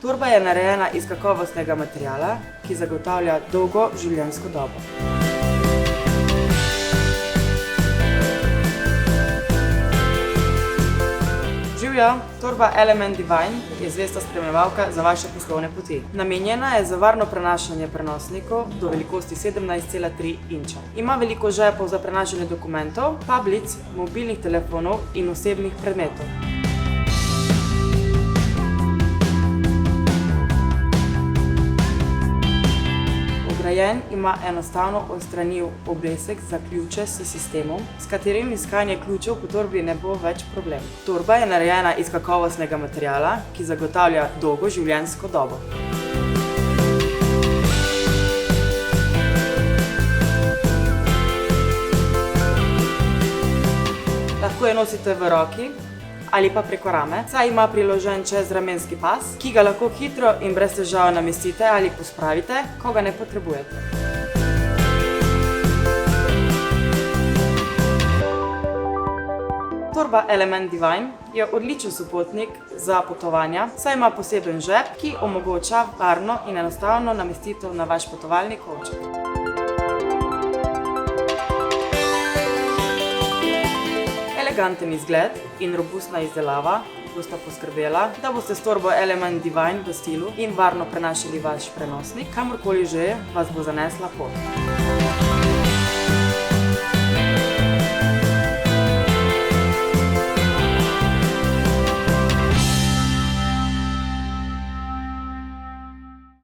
Torba je narejena iz kakovostnega materiala, ki zagotavlja dolgo življenjsko dobo. Živjo, torba Element Divine je zvesta spremljevalka za vaše poslovne poti. Namenjena je za varno prenašanje prenosnikov do velikosti 17,3 inča. Ima veliko žepov za prenašanje dokumentov, tablic, mobilnih telefonov in osebnih predmetov. Vgrajen ima enostavno odstranljiv obesek za ključe s sistemom, s katerim iskanje ključev po torbi ne bo več problem. Torba je narejena iz kakovostnega materiala, ki zagotavlja dolgo življenjsko dobo. Lahko jo nosite v roki ali pa preko rame, saj ima priložen čezramenski pas, ki ga lahko hitro in brez težav namestite ali pospravite, ko ga ne potrebujete. Torba Element Divine je odličen sopotnik za potovanja, saj ima poseben žep, ki omogoča varno in enostavno namestitev na vaš potovalni kovček. Eleganten izgled in robustna izdelava bosta poskrbela, da boste s torbo Element Divine v stilu in varno prenašali vaš prenosnik, kamorkoli že vas bo zanesla pot.